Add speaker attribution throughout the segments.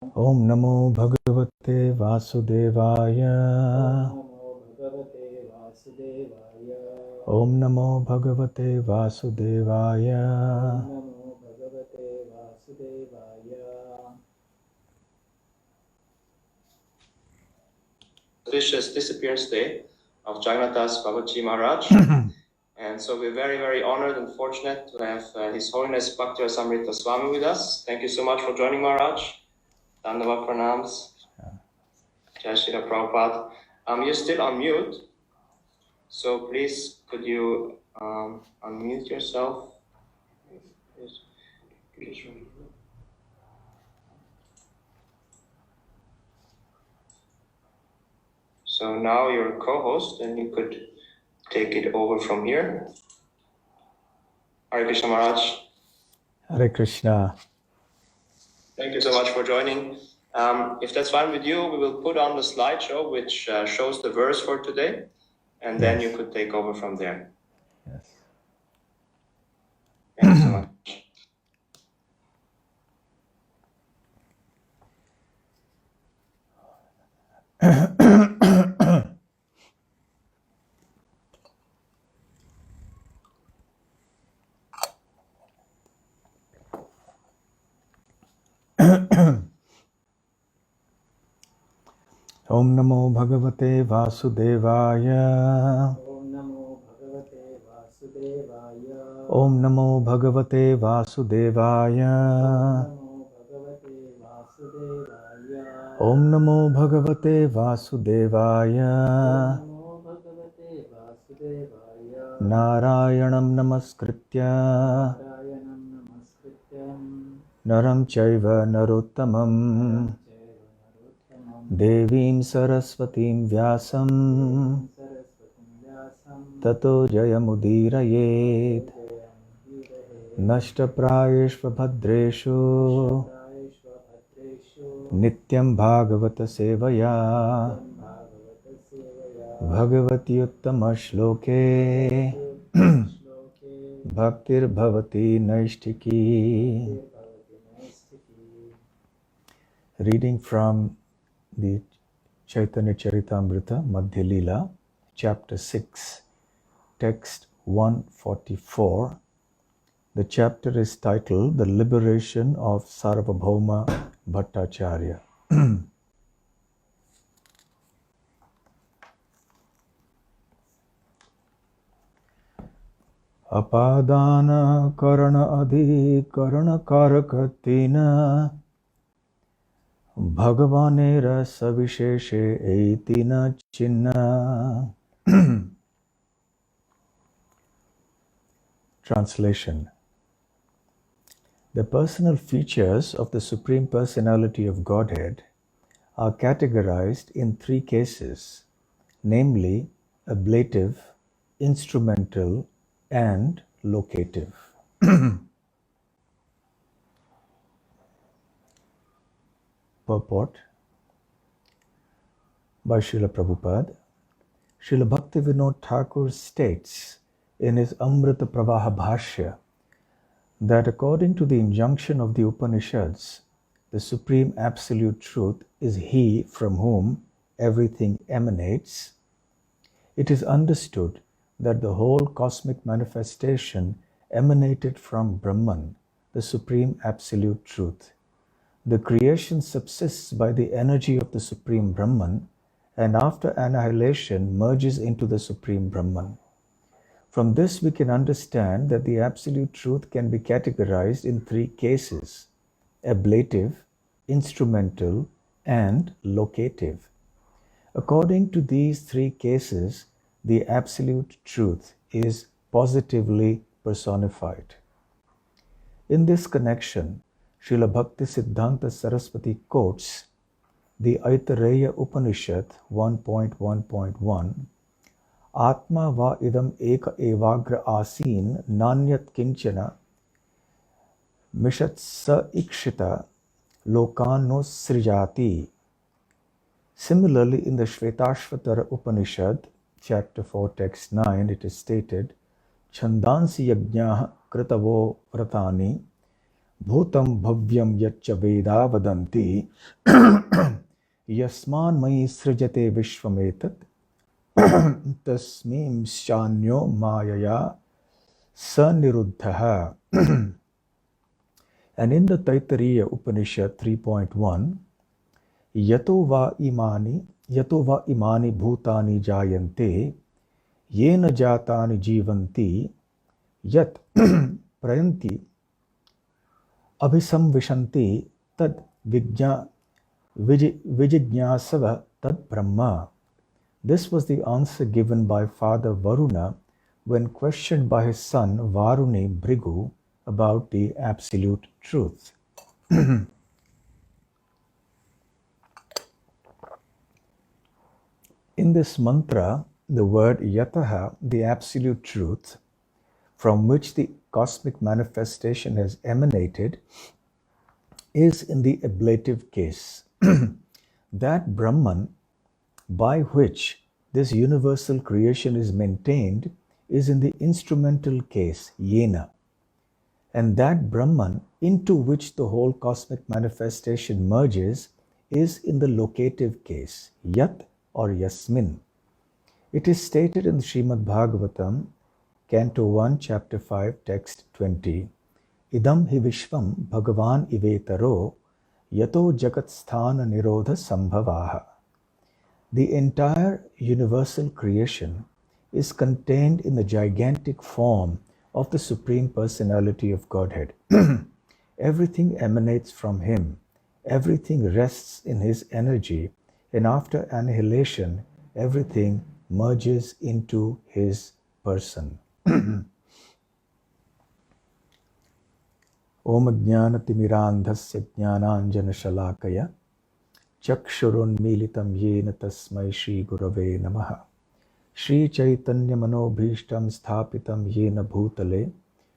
Speaker 1: Om Namo Bhagavate Vasudevaya. Om Namo Bhagavate Vasudevaya.
Speaker 2: Auspicious disappearance day of Jagannath Babaji Maharaj. And so we're very, very honored and fortunate to have His Holiness Bhakti Rasamrita Swami with us. Thank you so much for joining, Maharaj. Dandava Pranams. Jai Shri Prabhupada. You're still on mute, so please could you unmute yourself? So now you're a co-host and you could take it over from here. Hare Krishna Maharaj.
Speaker 1: Hare Krishna.
Speaker 2: Thank you so much for joining. If that's fine with you, we will put on the slideshow which shows the verse for today, and then you could take over from there.
Speaker 1: Yes.
Speaker 2: Thank you so much.
Speaker 1: Om Namo Bhagavate Vasudevaya. Om Namo Bhagavate Vasudevaya. Om Namo Bhagavate Vasudevaya. Narayanam Namaskritya Naram Chaiva Narottamam Devim Saraswatim Vyasam Tato Jayamudirayet Nashta Prayeshva Bhadreshu Nityam Bhagavata Sevaya Bhagavati Uttama Shloke Bhaktir Bhavati Naishtiki. Reading from the Chaitanya Charitamrita Madhya Lila, Chapter 6, Text 144. The chapter is titled The Liberation of Sarvabhauma Bhattacharya. Apadana karana adi karana karakatina Bhagavanera savisheshe eitina chinna. Translation. The personal features of the Supreme Personality of Godhead are categorized in three cases, namely ablative, instrumental, and locative. Purport by Srila Prabhupada. Srila Bhaktivinoda Thakur states in his Amrita Pravaha Bhashya that according to the injunction of the Upanishads, the Supreme Absolute Truth is He from whom everything emanates. It is understood that the whole cosmic manifestation emanated from Brahman, the Supreme Absolute Truth. The creation subsists by the energy of the Supreme Brahman, and after annihilation merges into the Supreme Brahman. From this we can understand that the Absolute Truth can be categorized in three cases: ablative, instrumental, and locative. According to these three cases, the Absolute Truth is positively personified. In this connection, Srila Bhakti Siddhanta Saraswati quotes the Aitareya Upanishad 1.1.1, Atma va idam eka evagra asin nanyat kinchana mishat sa ikshita lokano srijati. Similarly, in the Shvetashvatara Upanishad, chapter 4, text 9, it is stated, Chandansi yajnaha kritavo vratani bhutam bhavyam yaccha veda vadanti yasman mai srijate vishvametat tasmim shanyo mayaya saniruddhaha. And in the Taittiriya Upanishad 3.1, yato va imani bhutani jayante yena jatani jivanti yat prayanti abhisamvishanti tad vijijñasava tad brahma. This was the answer given by Father Varuna when questioned by his son Varuni Bhrigu about the absolute truth. In this mantra, the word yataha, the absolute truth, from which the cosmic manifestation has emanated, is in the ablative case. That Brahman by which this universal creation is maintained is in the instrumental case, yena. And that Brahman into which the whole cosmic manifestation merges is in the locative case, yat or yasmin. It is stated in the Srimad Bhagavatam, Canto 1, Chapter 5, Text 20, Idam hi vishvam bhagavan ivetaro yato jagatsthana nirodha sambhavaha. The entire universal creation is contained in the gigantic form of the Supreme Personality of Godhead. Everything emanates from Him. Everything rests in His energy. And after annihilation, everything merges into His person. Om Jnanatimirandhasya Jnananjana Shalakaya Chakshurunmilitam yena tasmai Shri Gurave Namaha. Shri Chaitanya Manobhishtam Sthapitam yena bhutale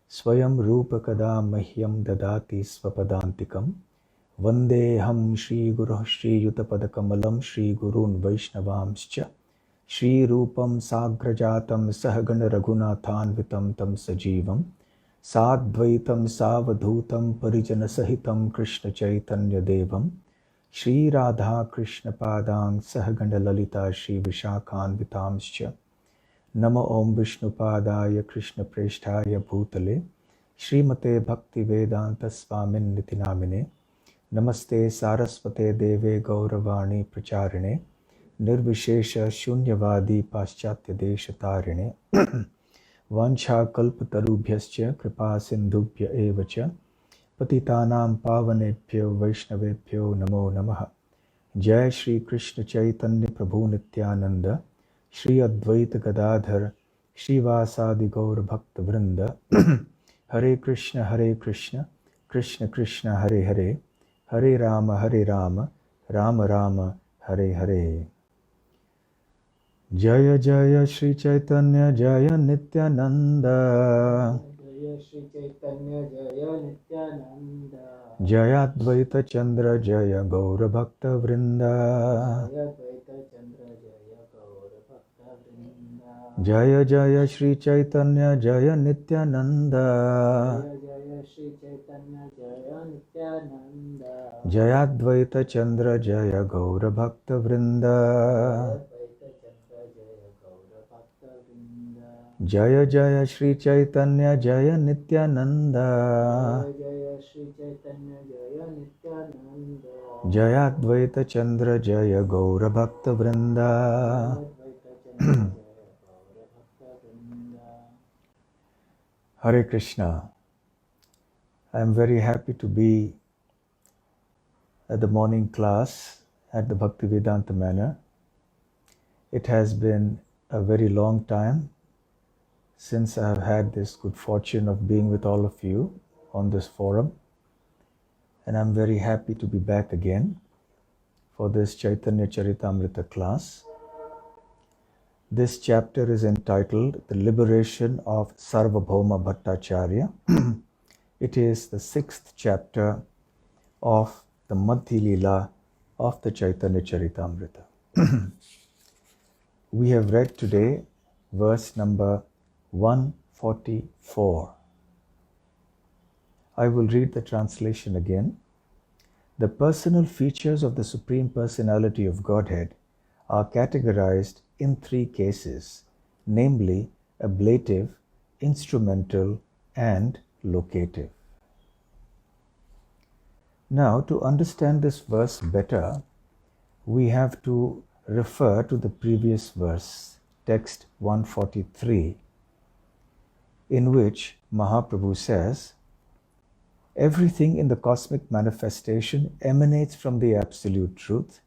Speaker 1: Swayam Rupa Kada Mahyam Dadati Swapadantikam Vandeham Shri Guru Shri Yutapadakamalam Shri Gurun Vaishnavamscha Shri Rupam Sagrajatam Sahagana Raghunathanvitam Tam Sajivam Sadvaitam Savadhutam Parijana Sahitam Krishna Chaitanya Devam Shri Radha Krishna Padang Sahaganda Lalita Shri Vishakhan Vitamscha Nama Om Vishnu Padaya Krishna Presthaya Bhutale Srimate Bhakti Vedanta Swamin Nitinamine Namaste Saraswate Deve Gauravani Pracharine Nirvishesha Shunyavadi Paschatya Deshatarine Vancha Kalpatarubhyascha Kripa Sindhubhya Evacha Patitanam Pavanebhyo Vaishnavebhyo Namo Namaha. Jai Shri Krishna Chaitanya Prabhu Nityananda Shri Advaita Gadadhar Shri Vasadi Gaur Bhakta Vrinda Hare Krishna Krishna Krishna Hare Hare Hare Rama Rama Rama Hare Hare. Jaya Jaya Shri Chaitanya Jaya Nityananda
Speaker 3: Jaya Shri Chaitanya Jaya Nityananda
Speaker 1: Jaya Advaita Chandra Jaya Gaura Bhakta Vrinda
Speaker 3: Jaya Advaita Chandra Jaya Gaura Bhakta Vrinda
Speaker 1: Jaya Jaya Shri Chaitanya Jaya Nityananda
Speaker 3: Jaya Jaya Shri Chaitanya Jaya Nityananda
Speaker 1: Jaya Advaita Chandra Jaya Gaura Bhakta Vrinda
Speaker 3: Advaita Chandra Jaya Gaura Bhakta Vrinda
Speaker 1: Jaya Jaya Shri Chaitanya Jaya Nityananda
Speaker 3: Jaya Jaya Shri Chaitanya Jaya Nityananda
Speaker 1: Jaya Advaita Chandra Jaya Gaura Bhakta Vrinda.
Speaker 3: Advaita Chandra Jaya Gaura Bhakta Vrinda.
Speaker 1: Hare Krishna. I am very happy to be at the morning class at the Bhaktivedanta Manor. It has been a very long time since I have had this good fortune of being with all of you on this forum. And I'm very happy to be back again for this Chaitanya Charitamrita class. This chapter is entitled The Liberation of Sarvabhauma Bhattacharya. It is the 6th chapter of the Madhya Lila of the Chaitanya Charitamrita. We have read today verse number 144. I will read the translation again. The personal features of the Supreme Personality of Godhead are categorized in three cases, namely ablative, instrumental, and locative. Now, to understand this verse better, we have to refer to the previous verse, text 143, in which Mahaprabhu says, everything in the cosmic manifestation emanates from the Absolute Truth,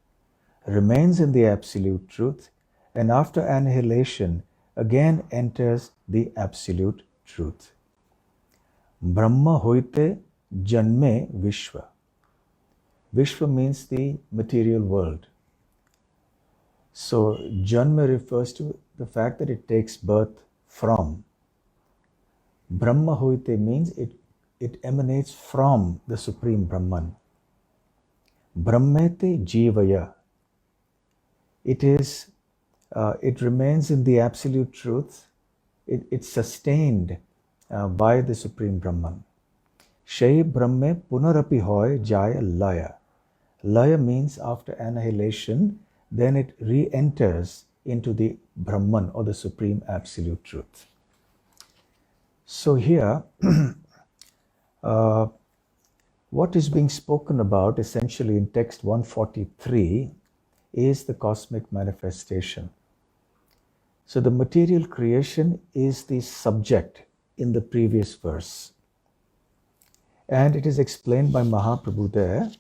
Speaker 1: remains in the Absolute Truth, and after annihilation again enters the Absolute Truth. Brahma hoite janme Vishwa. Vishwa means the material world. So Janma refers to the fact that it takes birth from. Brahma hoite means it emanates from the Supreme Brahman. Brahmete jivaya. It remains in the Absolute Truth. It's sustained by the Supreme Brahman. Shai Brahme punarapi hoy jaya laya. Laya means after annihilation, then it re-enters into the Brahman or the Supreme Absolute Truth. So here, what is being spoken about essentially in text 143 is the cosmic manifestation. So the material creation is the subject in the previous verse. And it is explained by Mahaprabhu there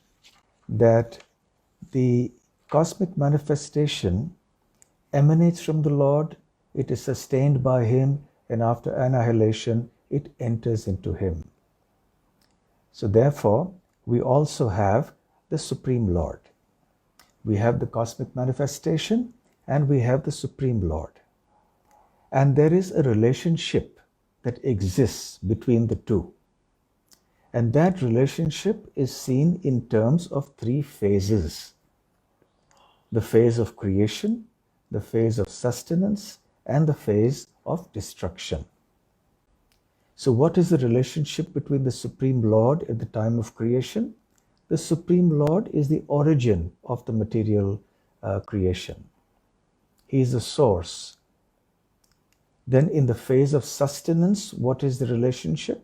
Speaker 1: that the cosmic manifestation emanates from the Lord, it is sustained by Him, and after annihilation, it enters into Him. So therefore, we also have the Supreme Lord. We have the cosmic manifestation and we have the Supreme Lord. And there is a relationship that exists between the two. And that relationship is seen in terms of three phases. The phase of creation, the phase of sustenance, and the phase of destruction. So what is the relationship between the Supreme Lord at the time of creation? The Supreme Lord is the origin of the material creation. He is the source. Then in the phase of sustenance, what is the relationship?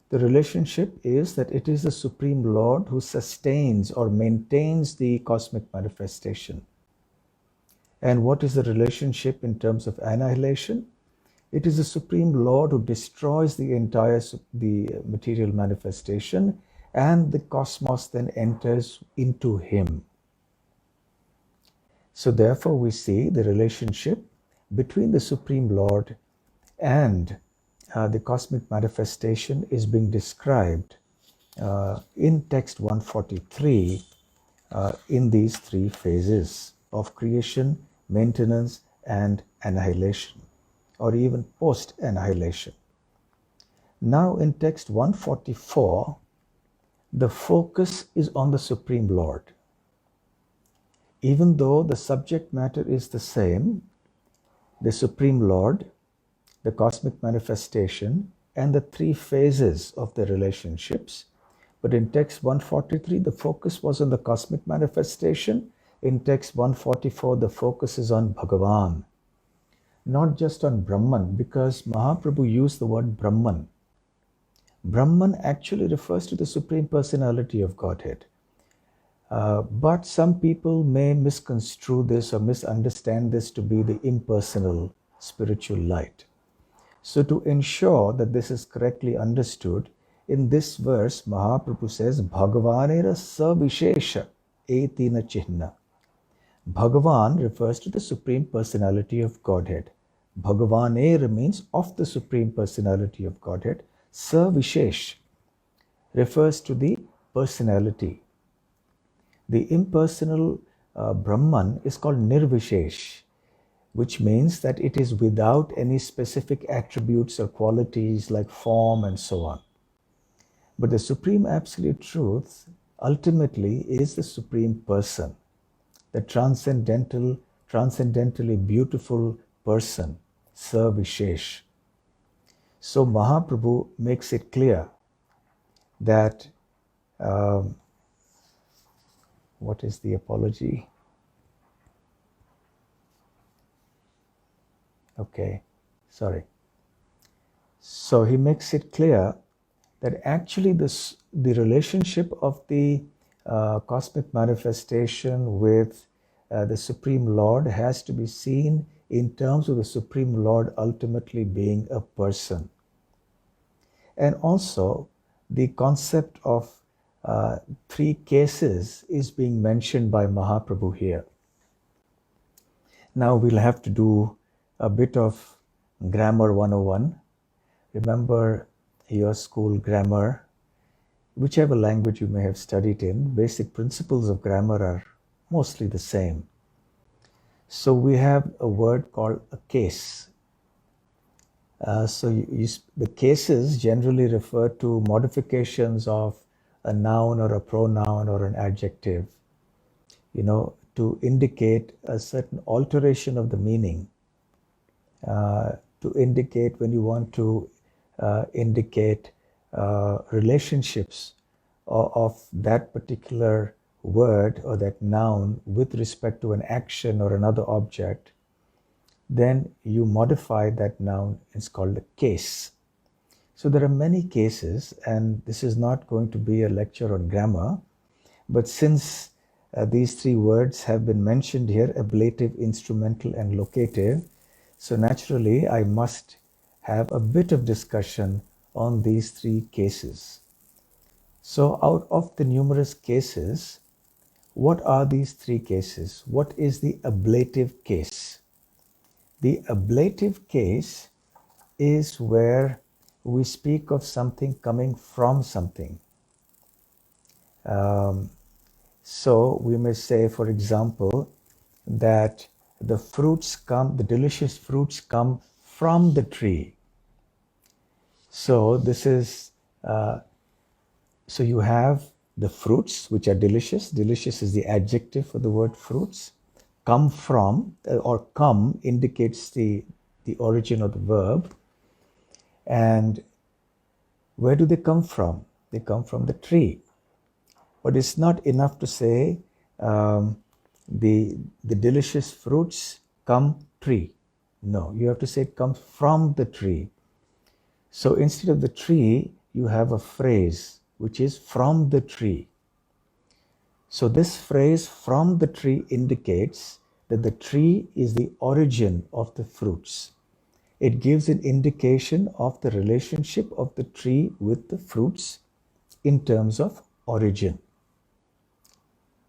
Speaker 1: The relationship is that it is the Supreme Lord who sustains or maintains the cosmic manifestation. And what is the relationship in terms of annihilation? It is the Supreme Lord who destroys the entire material manifestation, and the cosmos then enters into Him. So therefore we see the relationship between the Supreme Lord and the cosmic manifestation is being described in text 143 in these three phases of creation, maintenance, and annihilation, or even post-annihilation. Now in text 144, the focus is on the Supreme Lord. Even though the subject matter is the same, the Supreme Lord, the cosmic manifestation, and the three phases of the relationships. But in text 143, the focus was on the cosmic manifestation. In text 144, the focus is on Bhagavan. Not just on Brahman, because Mahaprabhu used the word Brahman. Brahman actually refers to the Supreme Personality of Godhead. But some people may misconstrue this or misunderstand this to be the impersonal spiritual light. So to ensure that this is correctly understood, in this verse, Mahaprabhu says, Bhagavanera savishesha etina chihna. Bhagavan refers to the Supreme Personality of Godhead. Bhagavanera means of the Supreme Personality of Godhead. Savishesh refers to the personality. The impersonal Brahman is called Nirvishesh, which means that it is without any specific attributes or qualities like form and so on. But the Supreme Absolute Truth ultimately is the Supreme Person, the transcendentally beautiful person, Savishesh. So Mahaprabhu makes it clear that, what is the apology? Okay, sorry. So he makes it clear that actually the relationship of the cosmic manifestation with the Supreme Lord has to be seen in terms of the Supreme Lord ultimately being a person. And also the concept of three cases is being mentioned by Mahaprabhu here. Now we'll have to do a bit of grammar 101. Remember your school grammar, whichever language you may have studied in, basic principles of grammar are mostly the same. So we have a word called a case. The cases generally refer to modifications of a noun or a pronoun or an adjective, to indicate a certain alteration of the meaning, to indicate when you want to indicate relationships of that particular word or that noun with respect to an action or another object, then you modify that noun. It's called a case. So there are many cases, and this is not going to be a lecture on grammar, but since these three words have been mentioned here, ablative, instrumental, and locative, so naturally I must have a bit of discussion on these three cases. So out of the numerous cases, what are these three cases? What is the ablative case? The ablative case is where we speak of something coming from something. So we may say, for example, that the delicious fruits come from the tree. So this is, so you have the fruits which are delicious. Delicious is the adjective for the word fruits. Come from, or come indicates the origin of the verb. And where do they come from? They come from the tree. But it's not enough to say the delicious fruits come tree. No, you have to say it comes from the tree. So instead of the tree, you have a phrase which is from the tree. So this phrase from the tree indicates that the tree is the origin of the fruits. It gives an indication of the relationship of the tree with the fruits in terms of origin.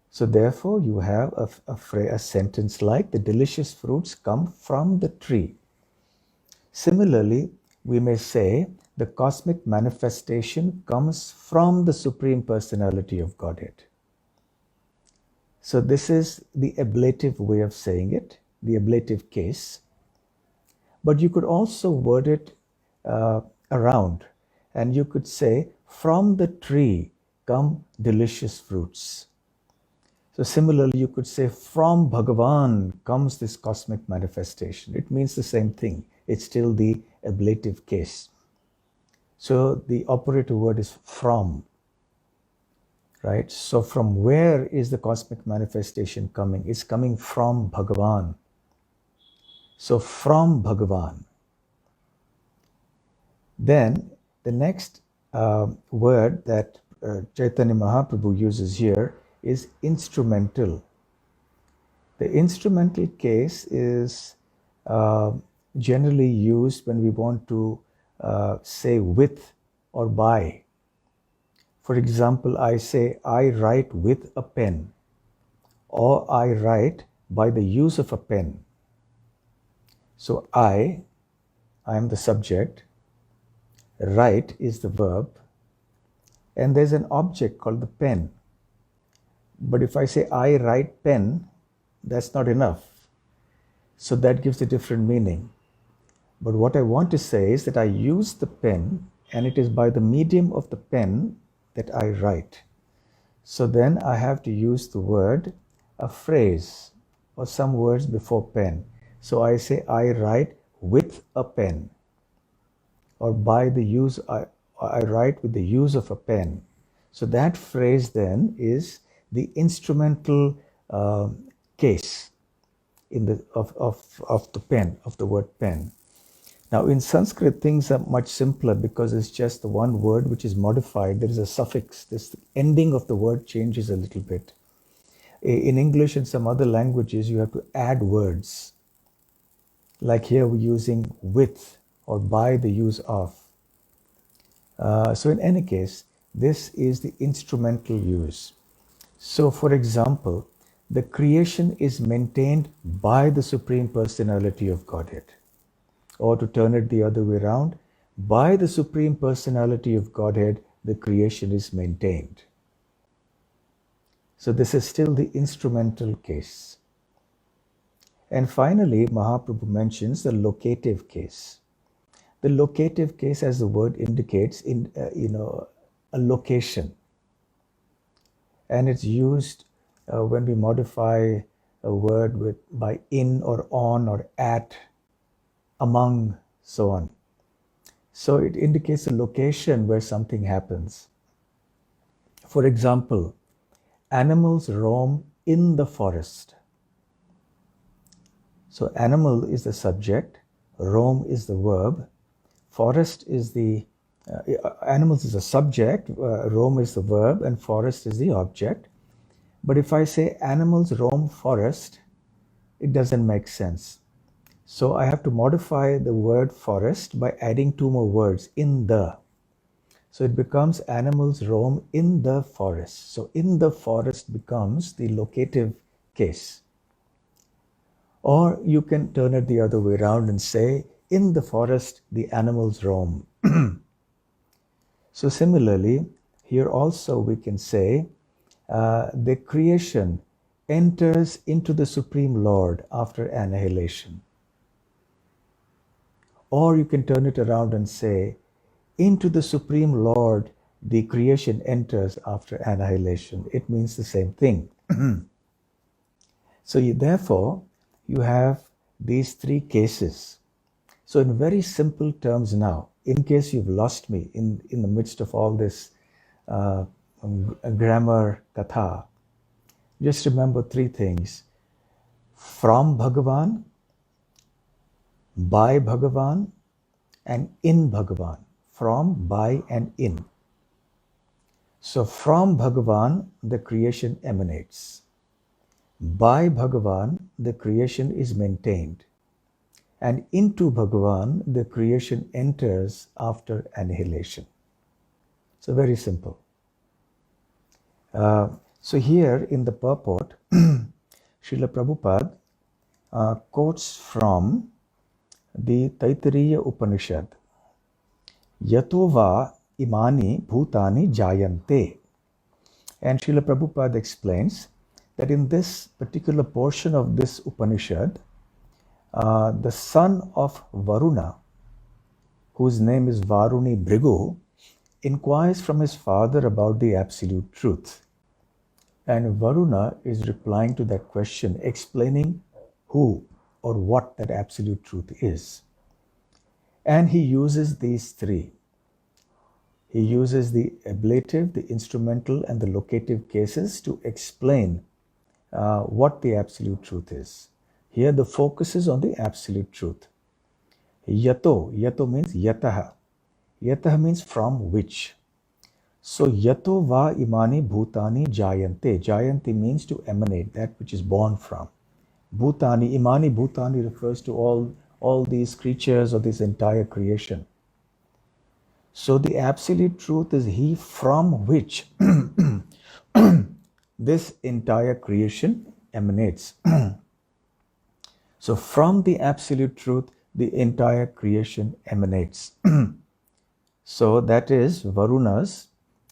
Speaker 1: So therefore, you have a sentence like, the delicious fruits come from the tree. Similarly, we may say, the cosmic manifestation comes from the Supreme Personality of Godhead. So this is the ablative way of saying it, the ablative case. But you could also word it around, and you could say, from the tree come delicious fruits. So similarly, you could say, from Bhagavan comes this cosmic manifestation. It means the same thing. It's still the ablative case. So the operative word is from, right? So from where is the cosmic manifestation coming? It's coming from Bhagavan. So from Bhagavan. Then the next word that Chaitanya Mahaprabhu uses here is instrumental. The instrumental case is generally used when we want to say with or by. For example, I say, I write with a pen, or I write by the use of a pen. So I am the subject, write is the verb, and there's an object called the pen. But if I say I write pen, that's not enough. So that gives a different meaning. But what I want to say is that I use the pen, and it is by the medium of the pen that I write. So then I have to use the word, a phrase, or some words before pen. So I say I write with a pen, or by the use I write with the use of a pen. So that phrase then is the instrumental case of the pen, of the word pen. Now in Sanskrit, things are much simpler because it's just the one word which is modified. There is a suffix. This ending of the word changes a little bit. In English and some other languages, you have to add words. Like here we're using with or by the use of. So in any case, this is the instrumental use. So for example, the creation is maintained by the Supreme Personality of Godhead. Or to turn it the other way around, by the Supreme Personality of Godhead, the creation is maintained. So this is still the instrumental case. And finally, Mahaprabhu mentions the locative case. The locative case, as the word indicates, in a location, and it's used when we modify a word by in or on or at, among, so on. So it indicates a location where something happens. For example, animals roam in the forest. So animal is the subject, roam is the verb, forest is the, animals is the subject, roam is the verb, and forest is the object. But if I say animals roam forest, it doesn't make sense. So I have to modify the word forest by adding two more words, in the. So it becomes animals roam in the forest. So in the forest becomes the locative case. Or you can turn it the other way around and say, in the forest, the animals roam. So similarly, here also we can say, the creation enters into the Supreme Lord after annihilation. Or you can turn it around and say, into the Supreme Lord, the creation enters after annihilation. It means the same thing. So therefore, you have these three cases. So in very simple terms now, in case you've lost me in the midst of all this grammar katha, just remember three things. From Bhagavan, by Bhagavan, and in Bhagavan. From, by, and in. So from Bhagavan, the creation emanates. By Bhagavan, the creation is maintained. And into Bhagavan, the creation enters after annihilation. So very simple. So here in the purport, Srila Prabhupada quotes from the Taittiriya Upanishad. Yato va imani bhutani jayante. And Srila Prabhupada explains that in this particular portion of this Upanishad, the son of Varuna, whose name is Varuni Bhrigu, inquires from his father about the absolute truth. And Varuna is replying to that question, explaining who or what that absolute truth is. And he uses these three. He uses the ablative, the instrumental, and the locative cases to explain what the absolute truth is. Here the focus is on the absolute truth. Yato means yataha. Yataha means from which. So yato va imani bhutani jayante. Jayanti means to emanate, that which is born from. Bhutani, imani bhutani refers to all these creatures or this entire creation. So the absolute truth is he from which this entire creation emanates. So from the absolute truth, the entire creation emanates. So that is Varuna's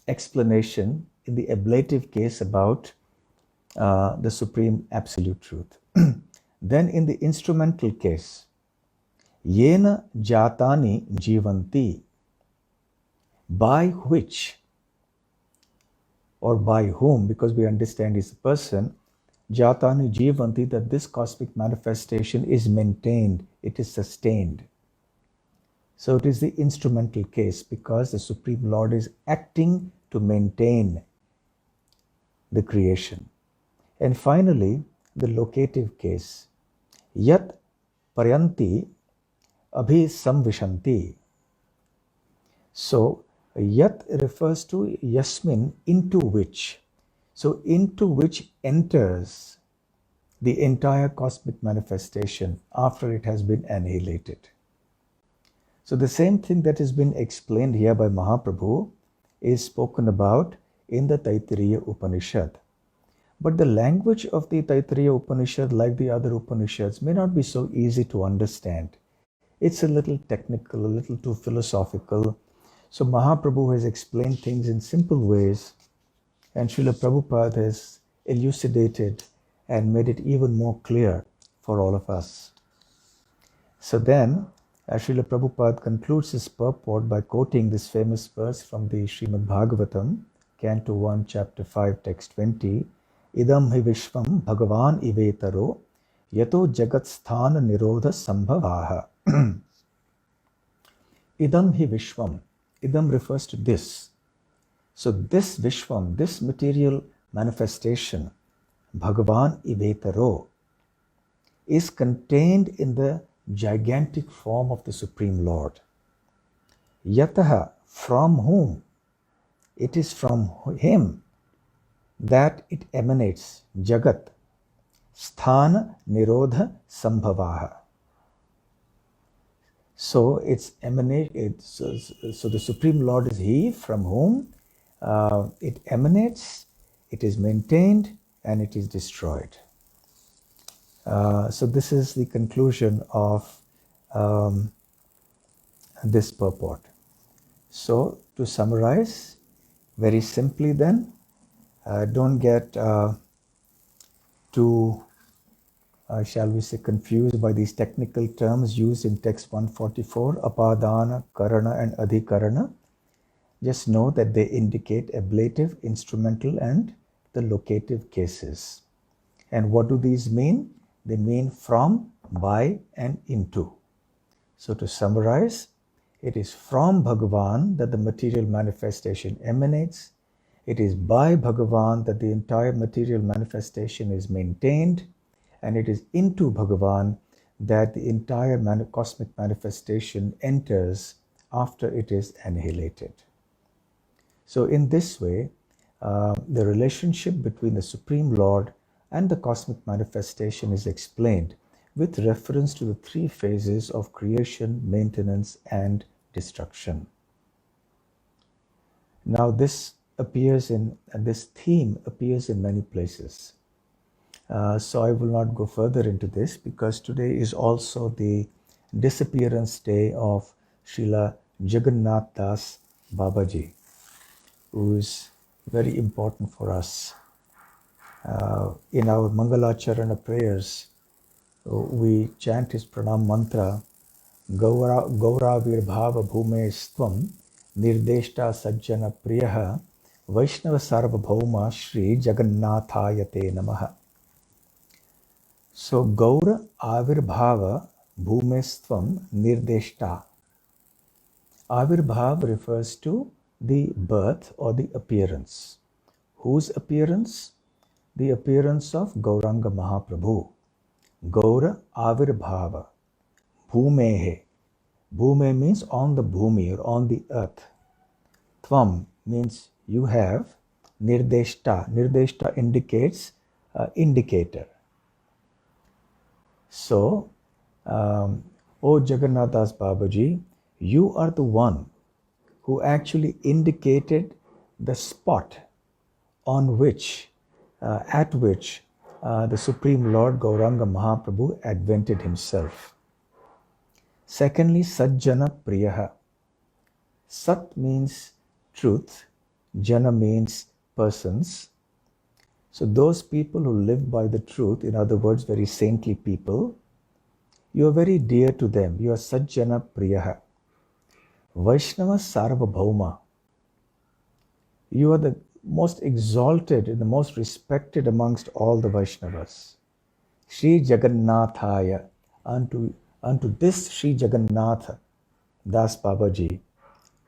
Speaker 1: explanation in the ablative case about the supreme absolute truth. Then in the instrumental case, Yena jatani jivanti, by which or by whom, because we understand he's a person, jatani jivanti, that this cosmic manifestation is maintained, it is sustained. So it is the instrumental case because the Supreme Lord is acting to maintain the creation. And finally, the locative case. Yat paryanti abhi samvishanti. So yat refers to yasmin, into which. So into which enters the entire cosmic manifestation after it has been annihilated. So the same thing that has been explained here by Mahaprabhu is spoken about in the Taittiriya Upanishad. But the language of the Taittiriya Upanishad, like the other Upanishads, may not be so easy to understand. It's a little technical, a little too philosophical. So Mahaprabhu has explained things in simple ways, and Srila Prabhupada has elucidated and made it even more clear for all of us. So then, Srila Prabhupada concludes his purport by quoting this famous verse from the Srimad Bhagavatam, Canto 1, Chapter 5, Text 20, Idam hi vishvam bhagavan ivetaro yato jagat sthana nirodha sambhavaha. Idam hi vishvam. Idam refers to this. So this vishvam, this material manifestation, Bhagavan ivetaro, is contained in the gigantic form of the Supreme Lord. Yataha, from whom? It is from him that it emanates, Jagat, Sthana Nirodha Sambhavaha. So it's so the Supreme Lord is he from whom it emanates, it is maintained, and it is destroyed. So this is the conclusion of this purport. So to summarize, very simply then, don't get too, shall we say, confused by these technical terms used in text 144, apadana, karana, and adhikarana. Just know that they indicate ablative, instrumental, and the locative cases. And what do these mean? They mean from, by, and into. So to summarize, it is from Bhagavan that the material manifestation emanates. It is by Bhagavan that the entire material manifestation is maintained. And it is into Bhagavan that the entire cosmic manifestation enters after it is annihilated. So in this way, the relationship between the Supreme Lord and the cosmic manifestation is explained with reference to the three phases of creation, maintenance, and destruction. Now this theme appears in many places. So I will not go further into this because today is also the disappearance day of Srila Jagannath Das Babaji, who is very important for us. In our Mangalacharana prayers, we chant his pranam mantra, Gauravir Bhava Bhume Stvam Nirdeshta Sajjana Priyaha Vaishnava Sarvabhauma Shri Jagannathayate Namaha. So Gaura Avirbhava Bhumestvam Nirdeshta. Avirbhava refers to the birth or the appearance. Whose appearance? The appearance of Gauranga Mahaprabhu. Gaura Avirbhava. Bhumehe. Bhume means on the bhumi or on the earth. Tvam means you have. Nirdeshta. Nirdeshta indicates indicator. So, O Jagannath Das Babaji, you are the one who actually indicated the spot on which, at which the Supreme Lord Gauranga Mahaprabhu advented himself. Secondly, Sajjana Priyaha. Sat means truth, Jana means persons. So those people who live by the truth, in other words, very saintly people, you are very dear to them. You are Sajjana Priyaha. Vaishnava Sarvabhauma. You are the most exalted and the most respected amongst all the Vaishnavas. Sri Jagannathaya. Unto this Sri Jagannatha, Das Babaji,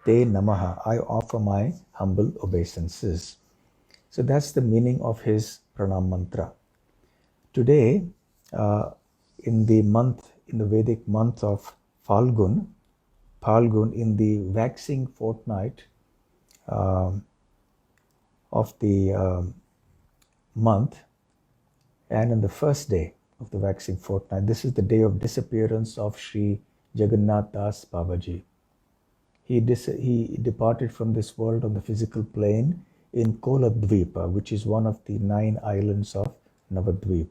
Speaker 1: Te Namaha, I offer my humble obeisances. So that's the meaning of his pranam mantra. Today, in the Vedic month of Falgun, in the waxing fortnight of the month, and in the first day of the waxing fortnight, this is the day of disappearance of Sri Jagannath Das Babaji. He departed from this world on the physical plane in Koladvipa, which is one of the 9 islands of Navadvip.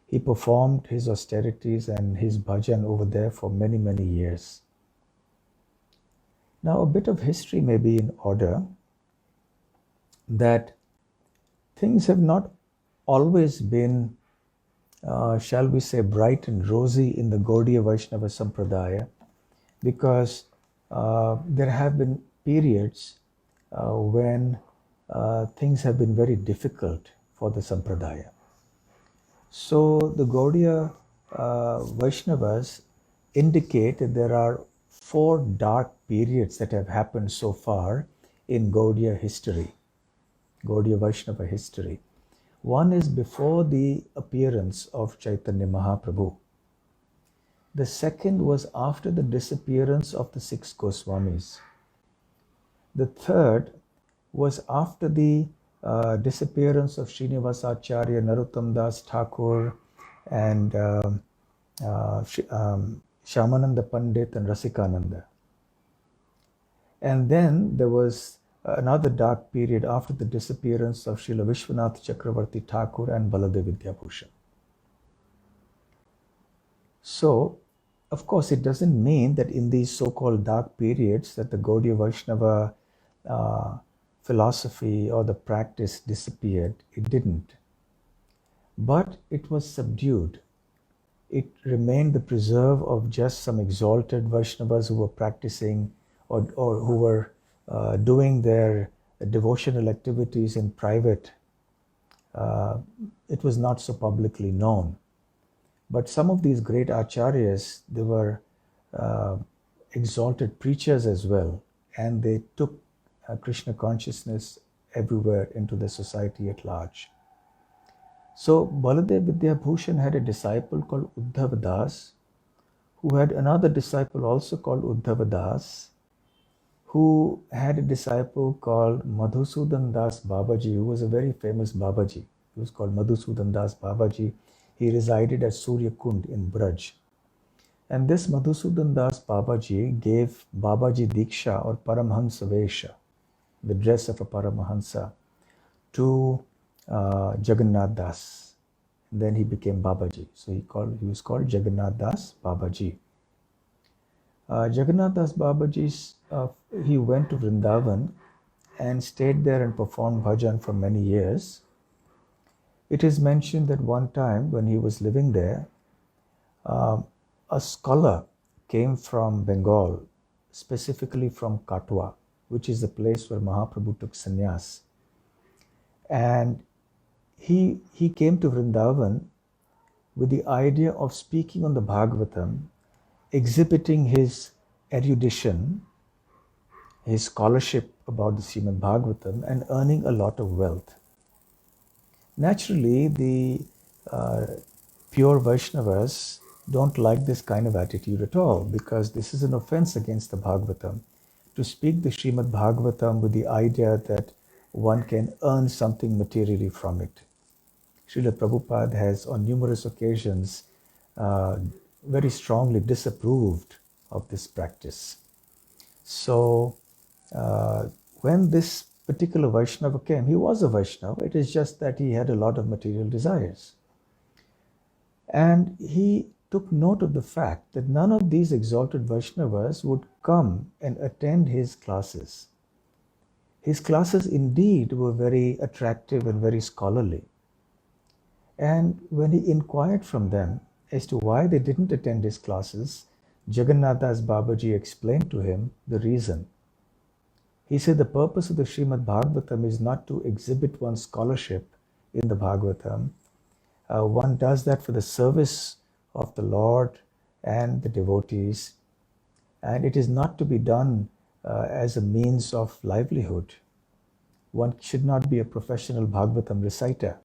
Speaker 1: He performed his austerities and his bhajan over there for many, many years. Now, a bit of history may be in order, that things have not always been, shall we say, bright and rosy in the Gaudiya Vaishnava Sampradaya, because there have been periods when things have been very difficult for the Sampradaya. So the Gaudiya Vaishnavas indicate that there are 4 dark periods that have happened so far in Gaudiya history, Gaudiya Vaishnava history. One is before the appearance of Chaitanya Mahaprabhu. The second was after the disappearance of the 6 Goswamis. The third was after the disappearance of Srinivasacharya, Narottam Das Thakur, and Shyamananda Pandit and Rasikananda. And then there was another dark period after the disappearance of Srila Vishwanath Chakravarti Thakur and Baladev Vidyabhushan. So, of course, it doesn't mean that in these so-called dark periods that the Gaudiya Vaishnava philosophy or the practice disappeared. It didn't. But it was subdued. It remained the preserve of just some exalted Vaishnavas who were practicing or who were doing their devotional activities in private. It was not so publicly known. But some of these great acharyas, they were exalted preachers as well, and they took Krishna consciousness everywhere into the society at large. So Baladev Vidyabhushan had a disciple called Uddhava Das, who had another disciple also called Uddhava Das, who had a disciple called Madhusudan Das Babaji, who was a very famous Babaji. He was called Madhusudan Das Babaji. He resided at Surya Kund in Braj. And this Madhusudan Das Babaji gave Babaji Diksha or Paramhansa Vesha, the dress of a Paramahansa, to Jagannath Das. And then he became Babaji. So he was called Jagannath Das Babaji. Jagannath Das Babaji, he went to Vrindavan and stayed there and performed bhajan for many years. It is mentioned that one time when he was living there, a scholar came from Bengal, specifically from Katwa, which is the place where Mahaprabhu took sannyas. And he came to Vrindavan with the idea of speaking on the Bhagavatam, exhibiting his erudition, his scholarship about the Srimad Bhagavatam, and earning a lot of wealth. Naturally, the pure Vaishnavas don't like this kind of attitude at all, because this is an offense against the Bhagavatam. To speak the Srimad Bhagavatam with the idea that one can earn something materially from it. Srila Prabhupada has on numerous occasions very strongly disapproved of this practice. So when this particular Vaishnava came, he was a Vaishnava, it is just that he had a lot of material desires. And he took note of the fact that none of these exalted Vaishnavas would come and attend his classes. His classes indeed were very attractive and very scholarly. And when he inquired from them as to why they didn't attend his classes, Jagannath Das Babaji explained to him the reason. He said the purpose of the Srimad Bhagavatam is not to exhibit one's scholarship in the Bhagavatam. One does that for the service of the Lord and the devotees. And it is not to be done as a means of livelihood. One should not be a professional Bhagavatam reciter.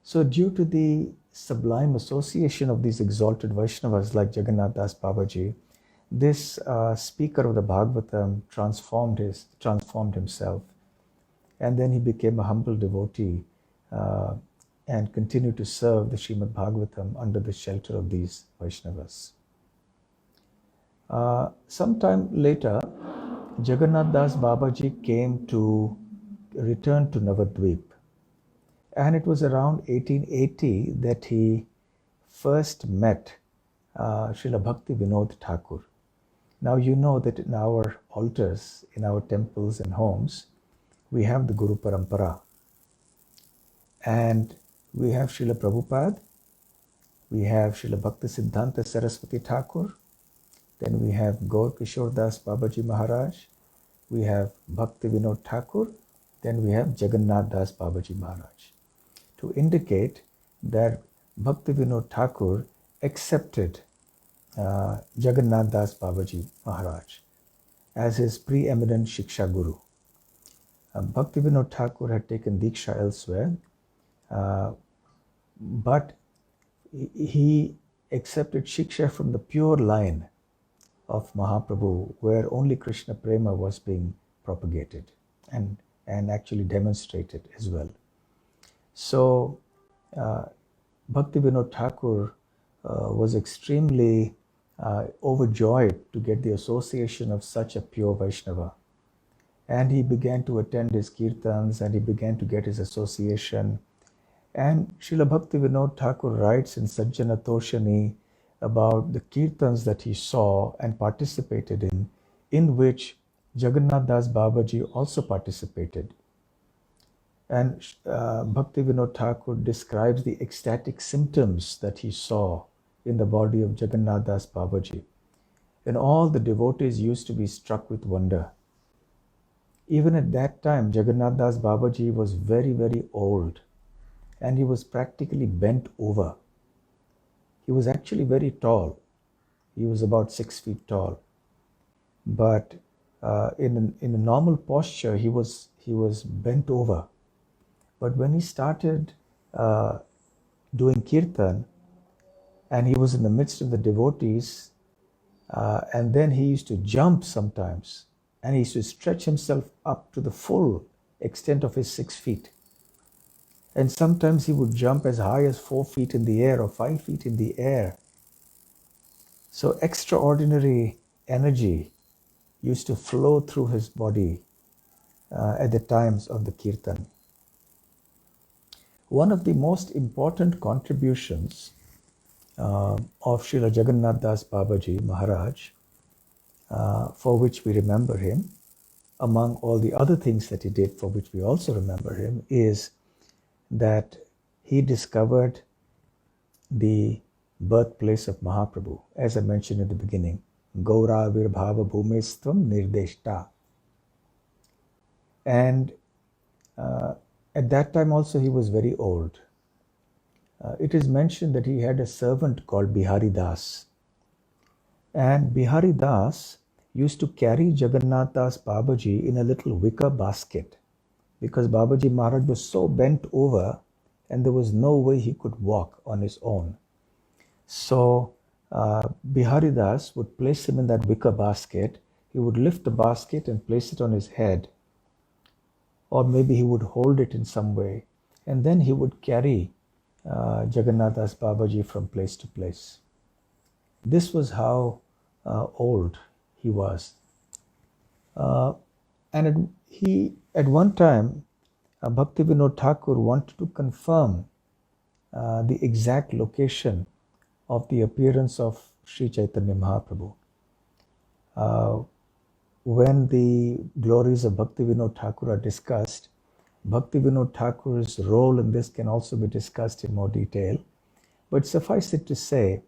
Speaker 1: So due to the sublime association of these exalted Vaishnavas like Jagannath Das Babaji, this speaker of the Bhagavatam transformed himself, and then he became a humble devotee and continued to serve the Srimad Bhagavatam under the shelter of these Vaishnavas. Sometime later, Jagannath Das Babaji came to return to Navadvip, and it was around 1880 that he first met Srila Bhakti Vinod Thakur. Now you know that in our altars, in our temples and homes, we have the Guru Parampara. And we have Srila Prabhupada, we have Srila Bhakti Siddhanta Saraswati Thakur, then we have Gaur Kishore Das Babaji Maharaj, we have Bhakti Vinod Thakur, then we have Jagannath Das Babaji Maharaj. To indicate that Bhakti Vinod Thakur accepted Jagannath Das Babaji Maharaj as his preeminent Shiksha Guru. Bhakti Vinod Thakur had taken Diksha elsewhere, but he accepted Shiksha from the pure line of Mahaprabhu, where only Krishna Prema was being propagated and actually demonstrated as well. So Bhakti Vinod Thakur was extremely overjoyed to get the association of such a pure Vaishnava. And he began to attend his kirtans and he began to get his association. And Srila Bhakti Vinod Thakur writes in Sajjana Toshani about the kirtans that he saw and participated in which Jagannath Das Babaji also participated. And Bhakti Vinod Thakur describes the ecstatic symptoms that he saw in the body of Jagannath Das Babaji. And all the devotees used to be struck with wonder. Even at that time, Jagannath Das Babaji was very, very old, and he was practically bent over. He was actually very tall. He was about 6 feet tall. But in a normal posture, he was bent over. But when he started doing kirtan, and he was in the midst of the devotees, and then he used to jump sometimes, and he used to stretch himself up to the full extent of his 6 feet. And sometimes he would jump as high as 4 feet in the air or 5 feet in the air. So extraordinary energy used to flow through his body at the times of the kirtan. One of the most important contributions of Srila Jagannath Das Babaji Maharaj, for which we remember him, among all the other things that he did for which we also remember him, is that he discovered the birthplace of Mahaprabhu, as I mentioned in the beginning, Gaura Virbhava Bhumestvam Nirdeshta. And at that time also he was very old. It is mentioned that he had a servant called Bihari Das. And Bihari Das used to carry Jagannath Das Babaji in a little wicker basket, because Babaji Maharaj was so bent over and there was no way he could walk on his own. So Bihari Das would place him in that wicker basket. He would lift the basket and place it on his head, or maybe he would hold it in some way, and then he would carry Jagannath Das Babaji from place to place. This was how old he was. And at one time, Bhakti Vinod Thakur wanted to confirm the exact location of the appearance of Sri Chaitanya Mahaprabhu. When the glories of Bhakti Vinod Thakur are discussed, Bhakti Vinod Thakur's role in this can also be discussed in more detail. But suffice it to say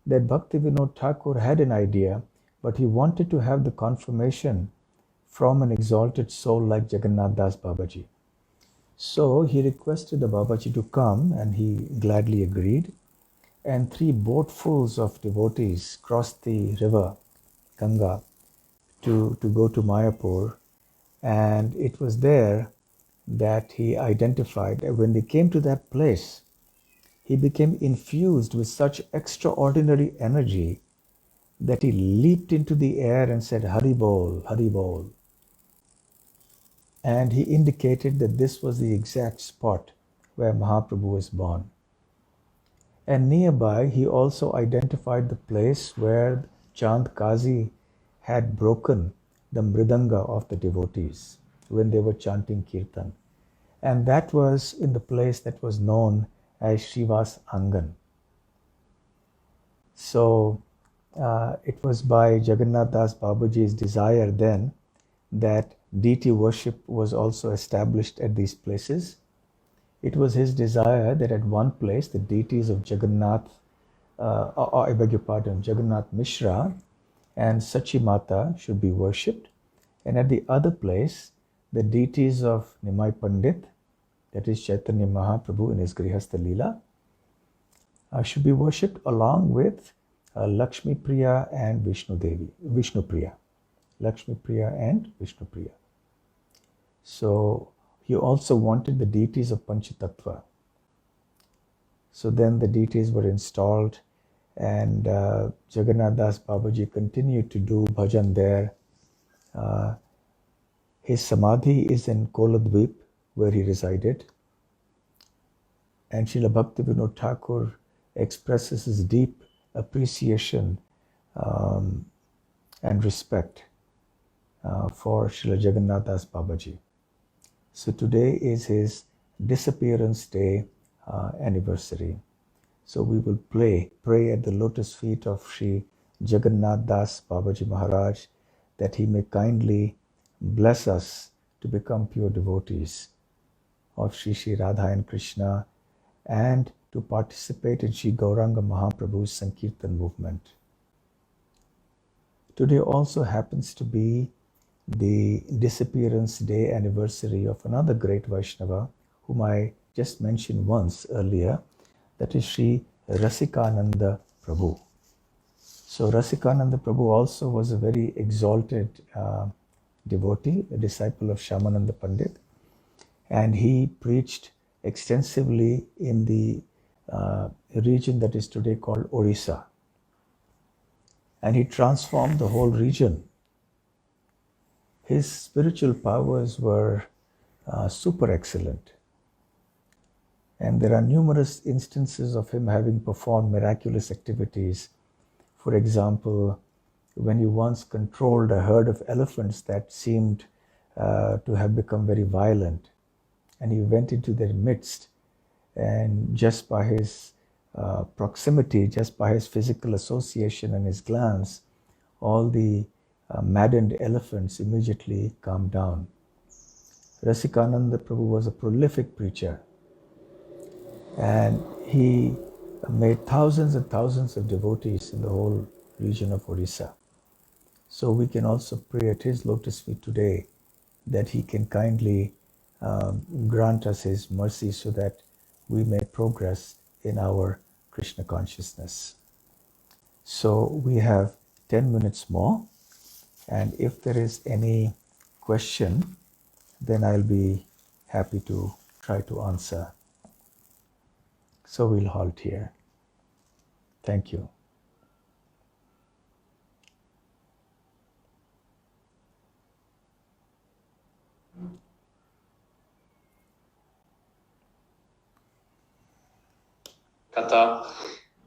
Speaker 1: that Bhakti Vinod Thakur had an idea, but he wanted to have the confirmation from an exalted soul like Jagannath Das Babaji. So he requested the Babaji to come, and he gladly agreed. And 3 boatfuls of devotees crossed the river Ganga to go to Mayapur. And it was there that he identified that when they came to that place, he became infused with such extraordinary energy that he leaped into the air and said, Hari Bol, Hari Bol. And he indicated that this was the exact spot where Mahaprabhu was born. And nearby, he also identified the place where Chand Kazi had broken the mridanga of the devotees when they were chanting Kirtan. And that was in the place that was known as Shivas Angan. So it was by Jagannath Das Babaji's desire then that deity worship was also established at these places. It was his desire that at one place the deities of Jagannath, I beg your pardon, Jagannath Mishra and Sachi Mata should be worshipped. And at the other place, the deities of Nimai Pandit, that is Chaitanya Mahaprabhu in his Grihastha Leela, should be worshipped along with Lakshmi Priya and Vishnu Priya. Lakshmi Priya and Vishnu Priya. So he also wanted the deities of Panchatattva. So then the deities were installed, and Jagannath Das Babaji continued to do bhajan there. His samadhi is in Koladvip, where he resided. And Srila Bhaktivinoda Thakur expresses his deep appreciation and respect for Srila Jagannath Das Babaji. So today is his disappearance day anniversary. So we will pray at the lotus feet of Sri Jagannath Das Babaji Maharaj that he may kindly bless us to become pure devotees of Sri Sri Radha and Krishna and to participate in Sri Gauranga Mahaprabhu's Sankirtan movement. Today also happens to be the disappearance day anniversary of another great Vaishnava whom I just mentioned once earlier, that is Sri Rasikananda Prabhu. So Rasikananda Prabhu also was a very exalted devotee, a disciple of Shyamananda Pandit, and he preached extensively in the region that is today called Orissa. And he transformed the whole region. His spiritual powers were super excellent. And there are numerous instances of him having performed miraculous activities. For example, when he once controlled a herd of elephants that seemed to have become very violent, and he went into their midst, and just by his proximity, just by his physical association and his glance, all the maddened elephants immediately calmed down. Rasikananda Prabhu was a prolific preacher, and he made thousands and thousands of devotees in the whole region of Orissa. So we can also pray at his lotus feet today that he can kindly grant us his mercy so that we may progress in our Krishna consciousness. So we have 10 minutes more, and if there is any question, then I'll be happy to try to answer. So we'll halt here. Thank you.
Speaker 2: Kata,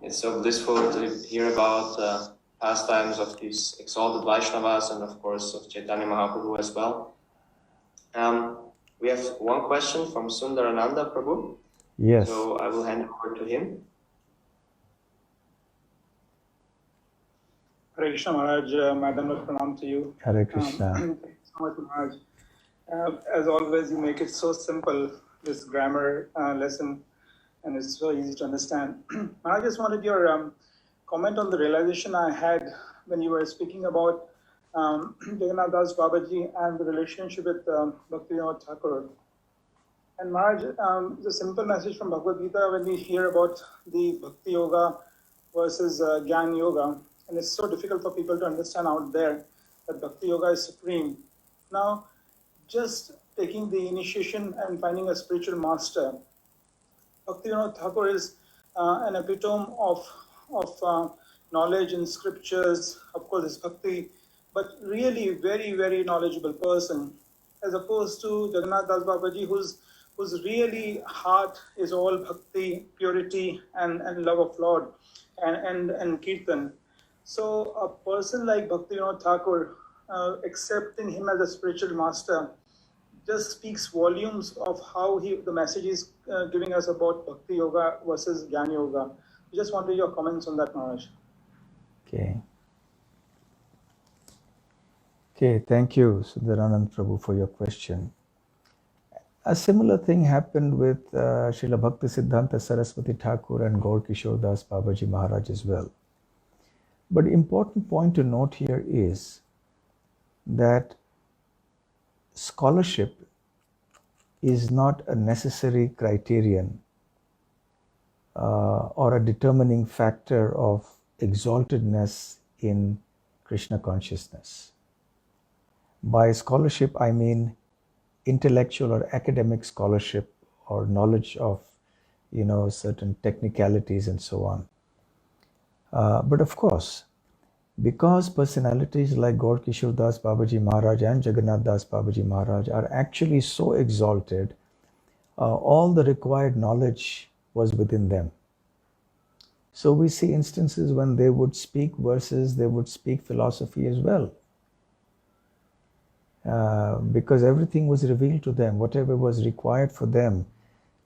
Speaker 2: it's so blissful to hear about pastimes of these exalted Vaishnavas and of course of Chaitanya Mahaprabhu as well. We have one question from Sundarananda Prabhu.
Speaker 1: Yes.
Speaker 2: So I will hand it over to him.
Speaker 4: Hare Krishna Maharaj, Madam Pranam to you.
Speaker 1: Hare Krishna.
Speaker 4: Thank you so much, Maharaj. As always, you make it so simple, this grammar lesson, and it's so easy to understand. I just wanted your comment on the realization I had when you were speaking about Jagannath Das Babaji and the relationship with Bhaktivinoda Thakur. And Maharaj, it's a simple message from Bhagavad Gita when we hear about the Bhakti Yoga versus Gyan Yoga. and it's so difficult for people to understand out there that Bhakti Yoga is supreme. Now, just taking the initiation and finding a spiritual master, Bhaktivinoda Thakur is an epitome of knowledge in scriptures. Of course, it's bhakti, but really very, very knowledgeable person, as opposed to Jagannath Das Babaji, whose really heart is all bhakti, purity, and love of Lord, and kirtan. So a person like Bhaktivinoda Thakur, accepting him as a spiritual master, just speaks volumes of how the message is giving us about Bhakti Yoga versus Jnana Yoga. Just wanted your comments on that, Maharaj.
Speaker 1: Okay. Okay, thank you, Sundaranand Prabhu, for your question. A similar thing happened with Srila Bhakti Siddhanta Saraswati Thakur and Gaur Kishore Das Babaji Maharaj as well. But important point to note here is that scholarship is not a necessary criterion or a determining factor of exaltedness in Krishna consciousness. By scholarship, I mean intellectual or academic scholarship or knowledge of, certain technicalities and so on. But of course, because personalities like Gaur Kishore Das Babaji Maharaj and Jagannath Das Babaji Maharaj are actually so exalted, all the required knowledge was within them. So we see instances when they would speak verses, they would speak philosophy as well. Because everything was revealed to them, whatever was required for them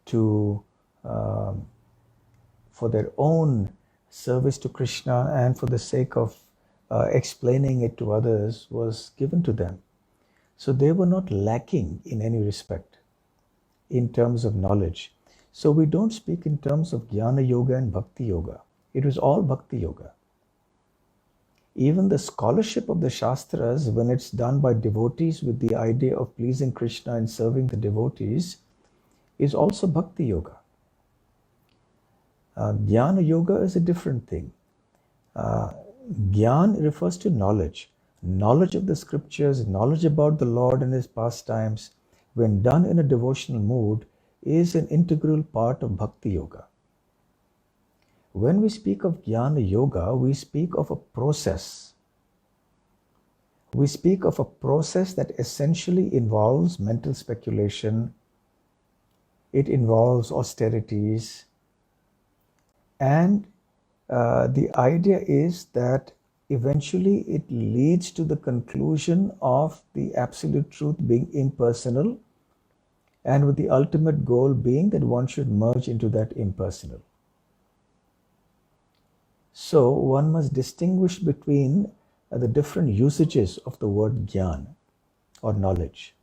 Speaker 1: to, for their own service to Krishna and for the sake of explaining it to others was given to them. So they were not lacking in any respect in terms of knowledge. So we don't speak in terms of Jnana Yoga and Bhakti Yoga. It was all Bhakti Yoga. Even the scholarship of the Shastras, when it's done by devotees with the idea of pleasing Krishna and serving the devotees, is also Bhakti Yoga. Jnana Yoga is a different thing. Gyan refers to knowledge. Knowledge of the scriptures, knowledge about the Lord and his pastimes, when done in a devotional mood, is an integral part of Bhakti Yoga. When we speak of Jnana Yoga, we speak of a process. We speak of a process that essentially involves mental speculation, it involves austerities, and the idea is that eventually it leads to the conclusion of the absolute truth being impersonal, and with the ultimate goal being that one should merge into that impersonal. So one must distinguish between the different usages of the word Gyan or knowledge.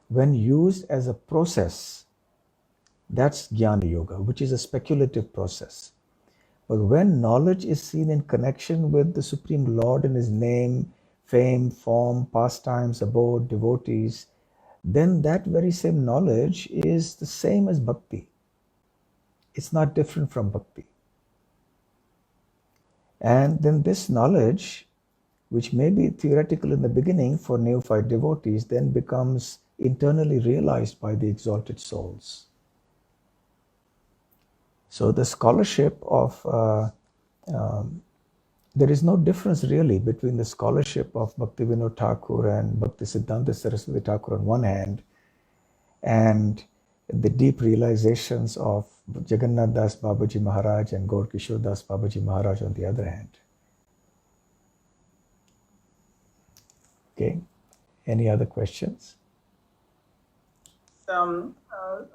Speaker 1: When used as a process, that's Jnana Yoga, which is a speculative process. But when knowledge is seen in connection with the Supreme Lord and his name, fame, form, pastimes, abode, devotees, then that very same knowledge is the same as bhakti. It's not different from bhakti. And then this knowledge, which may be theoretical in the beginning for neophyte devotees, then becomes internally realized by the exalted souls. So the scholarship of, there is no difference really between the scholarship of Bhaktivinoda Thakur and Bhakti Siddhanta Saraswati Thakur on one hand, and the deep realizations of Jagannath Das Babaji Maharaj and Gaur Kishore Das Babaji Maharaj on the other hand. Okay, any other questions?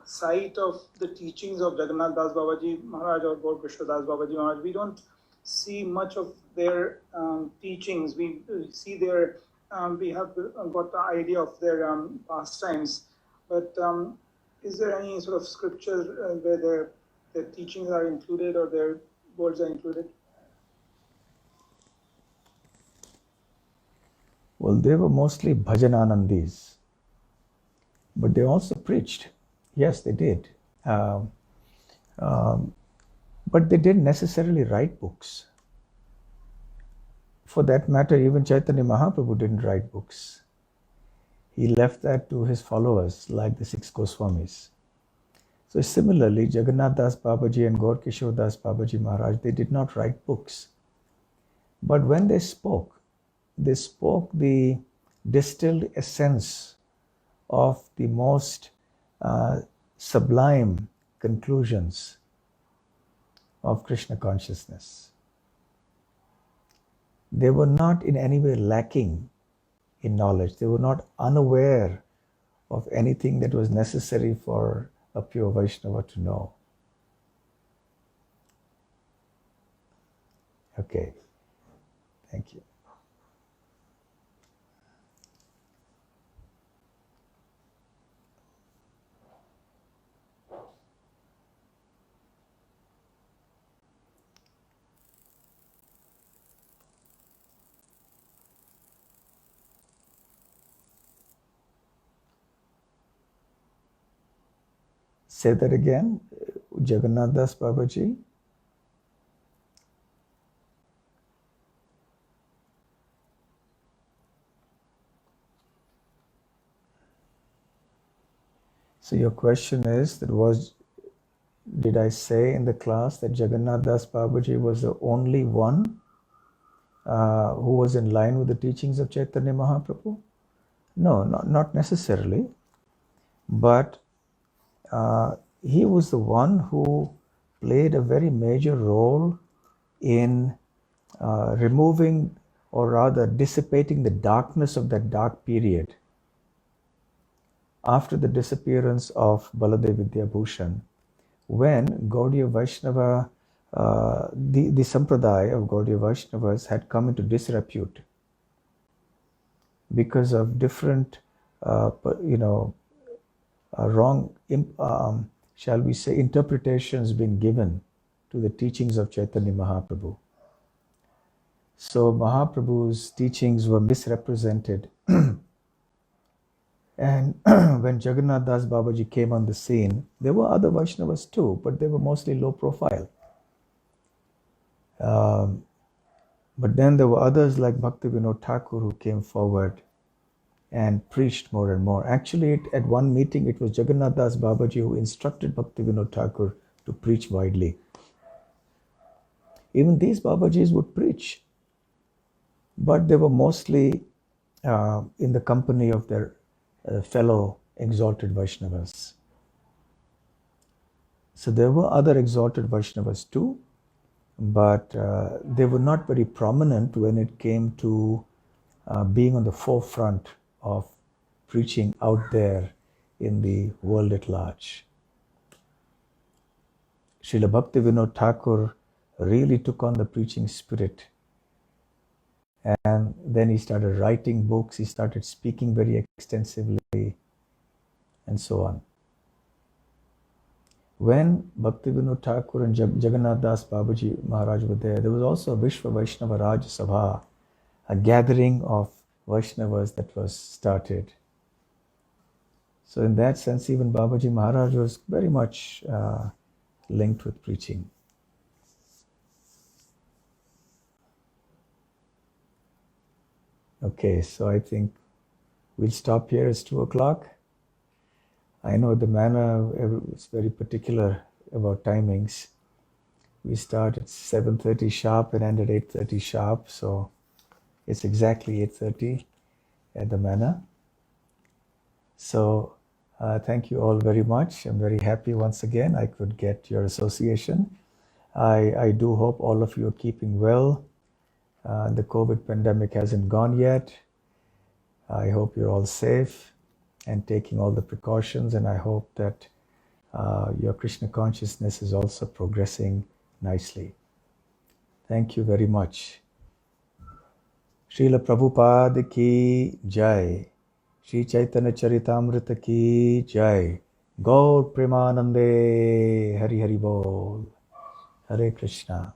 Speaker 4: Sight of the teachings of Jagannath Das Babaji Maharaj or Gaur Kishore Das Babaji Maharaj, we don't see much of their teachings. We see their, we have got the idea of their pastimes, but is there any sort of scripture where their teachings are included or their words are included?
Speaker 1: Well, they were mostly bhajananandis, but they also preached. Yes, they did. But they didn't necessarily write books. For that matter, even Chaitanya Mahaprabhu didn't write books. He left that to his followers, like the 6 Goswamis. So similarly, Jagannath Das Babaji and Gaur Kishore Das Babaji Maharaj, they did not write books. But when they spoke the distilled essence of the most sublime conclusions of Krishna consciousness. They were not in any way lacking in knowledge. They were not unaware of anything that was necessary for a pure Vaishnava to know. Okay, thank you. Say that again, Jagannath Das Babaji. So your question is did I say in the class that Jagannath Das Babaji was the only one who was in line with the teachings of Chaitanya Mahaprabhu? No, not necessarily. But he was the one who played a very major role in removing, or rather dissipating, the darkness of that dark period. After the disappearance of Baladev Vidyabhushan, when Gaudiya Vaishnava, the Sampradaya of Gaudiya Vaishnavas had come into disrepute because of different, wrong, shall we say, interpretations being given to the teachings of Chaitanya Mahaprabhu. So Mahaprabhu's teachings were misrepresented. And when Jagannath Das Babaji came on the scene, there were other Vaishnavas too, but they were mostly low profile. But then there were others like Bhaktivinoda Thakur who came forward and preached more and more. Actually, at one meeting, it was Jagannath Das Babaji who instructed Bhaktivinoda Thakur to preach widely. Even these Babajis would preach, but they were mostly in the company of their fellow exalted Vaishnavas. So there were other exalted Vaishnavas too, but they were not very prominent when it came to being on the forefront of preaching out there in the world at large. Srila Bhaktivinoda Thakur really took on the preaching spirit, and then he started writing books, he started speaking very extensively, and so on. When Bhaktivinoda Thakur and Jagannath Das Babaji Maharaj were there was also a Vishwa Vaishnava Raj Sabha, a gathering of Vaishnavas that was started. So in that sense, even Babaji Maharaj was very much linked with preaching. Okay, so I think we'll stop here. It's 2:00. I know the manner is very particular about timings. We start at 7:30 sharp and end at 8:30 sharp, so it's exactly 8:30 at the manor. So thank you all very much. I'm very happy once again I could get your association. I do hope all of you are keeping well. The COVID pandemic hasn't gone yet. I hope you're all safe and taking all the precautions, and I hope that your Krishna consciousness is also progressing nicely. Thank you very much. Srila Prabhupada ki jai. Shri Chaitanya Charitamrita ki jai. Gaur Premanande. Hari Hari Bol. Hare Krishna.